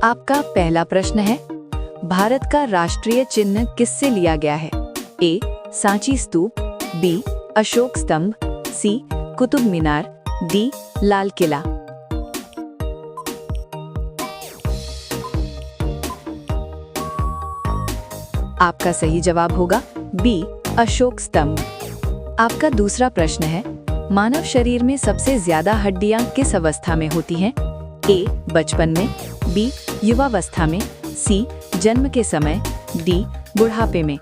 आपका पहला प्रश्न है, भारत का राष्ट्रीय चिन्ह किससे लिया गया है? ए. सांची स्तूप, बी. अशोक स्तंभ, सी. कुतुब मीनार, डी. लाल किला। आपका सही जवाब होगा बी. अशोक स्तंभ। आपका दूसरा प्रश्न है, मानव शरीर में सबसे ज्यादा हड्डियां किस अवस्था में होती हैं? ए. बचपन में, बी. युवावस्था में, सी. जन्म के समय, डी. बुढ़ापे में।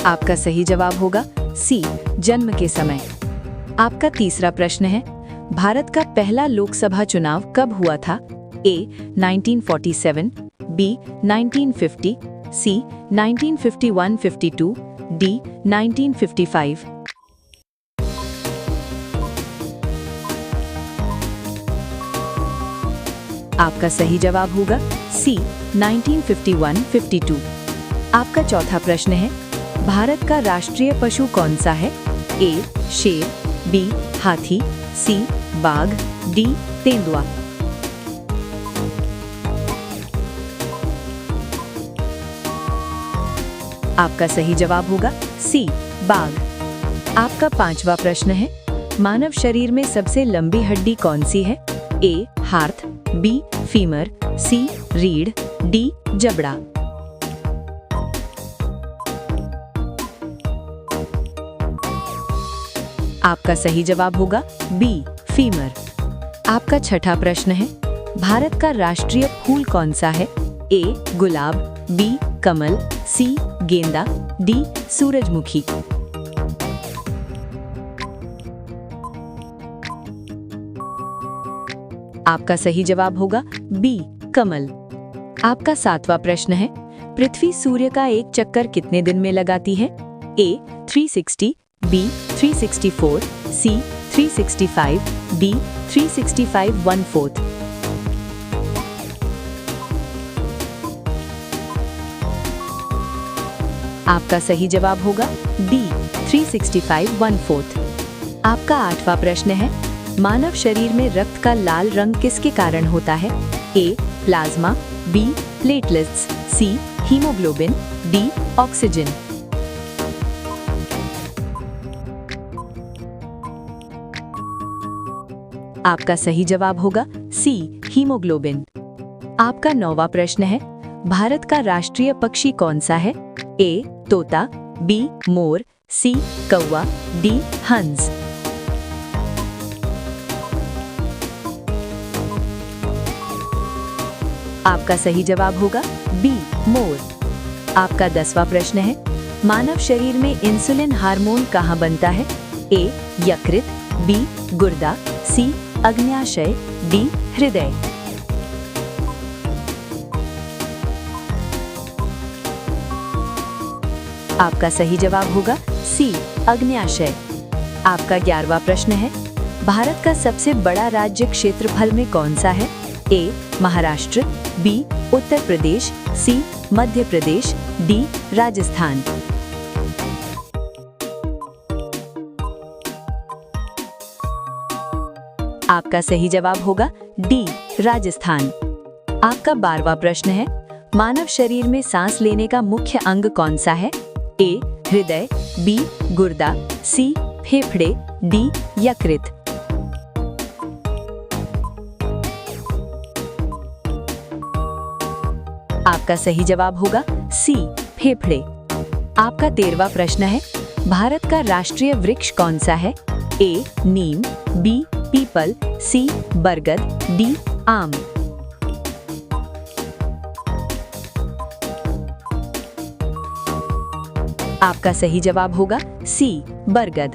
आपका सही जवाब होगा सी. जन्म के समय। आपका तीसरा प्रश्न है, भारत का पहला लोकसभा चुनाव कब हुआ था? ए. 1947, बी. 1950, सी. 1951-52, डी. 1955। आपका सही जवाब होगा सी. 1951-52। आपका चौथा प्रश्न है, भारत का राष्ट्रीय पशु कौन सा है? ए. शेर, बी. हाथी, सी. बाघ, डी. तेंदुआ। आपका सही जवाब होगा सी. बाघ। आपका पांचवा प्रश्न है, मानव शरीर में सबसे लंबी हड्डी कौन सी है? ए. हाथ, बी. फीमर, सी. रीढ़, डी. जबड़ा। आपका सही जवाब होगा बी. फीमर। आपका छठा प्रश्न है, भारत का राष्ट्रीय फूल कौन सा है? ए. गुलाब, बी. कमल, सी. गेंदा, डी. सूरजमुखी। आपका सही जवाब होगा बी. कमल। आपका सातवां प्रश्न है, पृथ्वी सूर्य का एक चक्कर कितने दिन में लगाती है? ए. 360, बी. 364, सी. 365, डी. 365 1/4। आपका सही जवाब होगा डी. 365 1/4। आपका आठवां प्रश्न है, मानव शरीर में रक्त का लाल रंग किसके कारण होता है? A. Plasma, B. Platelets, C. Haemoglobin, D. Oxygen. आपका सही जवाब होगा सी. हीमोग्लोबिन। आपका नौवां प्रश्न है, भारत का राष्ट्रीय पक्षी कौन सा है? ए. तोता, बी. मोर, सी. कौवा, डी. हंस। आपका सही जवाब होगा बी. मोर। आपका 10वां प्रश्न है, मानव शरीर में इंसुलिन हार्मोन कहाँ बनता है? ए. यकृत, बी. गुर्दा, सी. अग्न्याशय, डी. हृदय। आपका सही जवाब होगा सी. अग्न्याशय। आपका 11वां प्रश्न है, भारत का सबसे बड़ा राज्य क्षेत्रफल में कौन सा है? ए. महाराष्ट्र, बी. उत्तर प्रदेश, सी. मध्य प्रदेश, डी. राजस्थान। आपका सही जवाब होगा डी. राजस्थान। आपका 12वां प्रश्न है, मानव शरीर में सांस लेने का मुख्य अंग कौन सा है? ए. हृदय, बी. गुर्दा, सी. फेफड़े, डी. यकृत। आपका सही जवाब होगा सी. फेफड़े। आपका 13वां प्रश्न है, भारत का राष्ट्रीय वृक्ष कौन सा है? ए. नीम, बी. पीपल, सी. बरगद, डी. आम। आपका सही जवाब होगा सी. बरगद।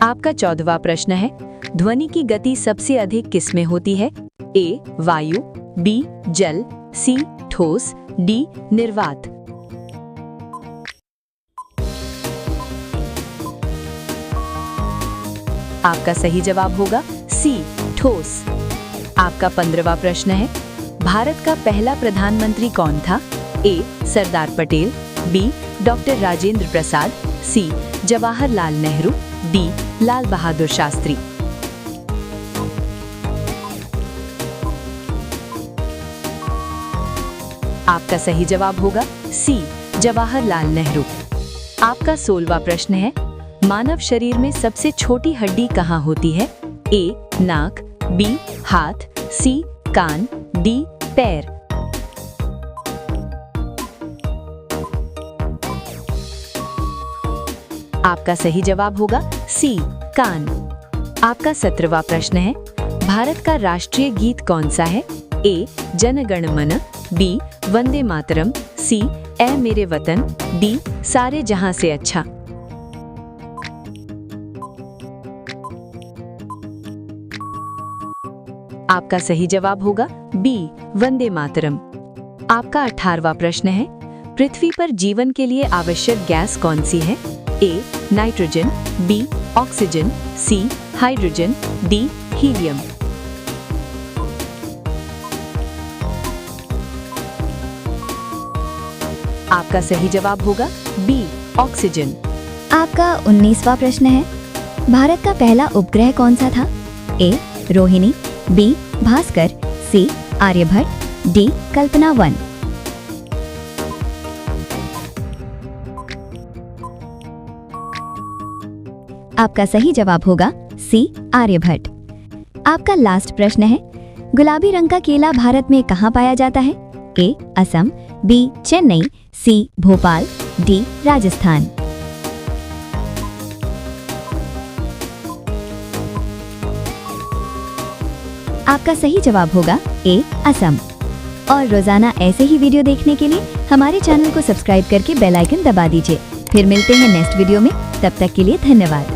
आपका 14वां प्रश्न है, ध्वनि की गति सबसे अधिक किस में होती है? ए. वायु, बी. जल, सी. ठोस, डी. निर्वात। आपका सही जवाब होगा सी. ठोस। आपका 15वां प्रश्न है, भारत का पहला प्रधानमंत्री कौन था? ए. सरदार पटेल, बी. डॉक्टर राजेंद्र प्रसाद, सी. जवाहरलाल नेहरू, डी. लाल बहादुर शास्त्री। आपका सही जवाब होगा सी, जवाहरलाल नेहरू। आपका 16वां प्रश्न है, मानव शरीर में सबसे छोटी हड्डी कहाँ होती है? ए नाक, बी हाथ, सी कान, डी पैर। आपका सही जवाब होगा सी, कान। आपका 17वां प्रश्न है, भारत का राष्ट्रीय गीत कौन सा है? ए जन गण मन, बी वंदे मातरम, सी ऐ मेरे वतन, डी सारे जहां से अच्छा। आपका सही जवाब होगा बी, वंदे मातरम। आपका 18वां प्रश्न है, पृथ्वी पर जीवन के लिए आवश्यक गैस कौन सी है? A nitrogen, B oxygen, C hydrogen, D helium. आपका सही जवाब होगा बी, ऑक्सीजन। आपका 19वां प्रश्न है, भारत का पहला उपग्रह कौन सा था? ए रोहिणी, बी भास्कर, सी आर्यभट्ट, डी कल्पना 1। आपका सही जवाब होगा सी आर्यभट्ट। आपका लास्ट प्रश्न है, गुलाबी रंग का केला भारत में कहाँ पाया जाता है? ए असम, बी चेन्नई, सी भोपाल, डी राजस्थान। आपका सही जवाब होगा ए असम। और रोजाना ऐसे ही वीडियो देखने के लिए हमारे चैनल को सब्सक्राइब करके बेल आइकन दबा दीजिए। फिर मिलते हैं नेक्स्ट वीडियो में, तब तक के लिए धन्यवाद।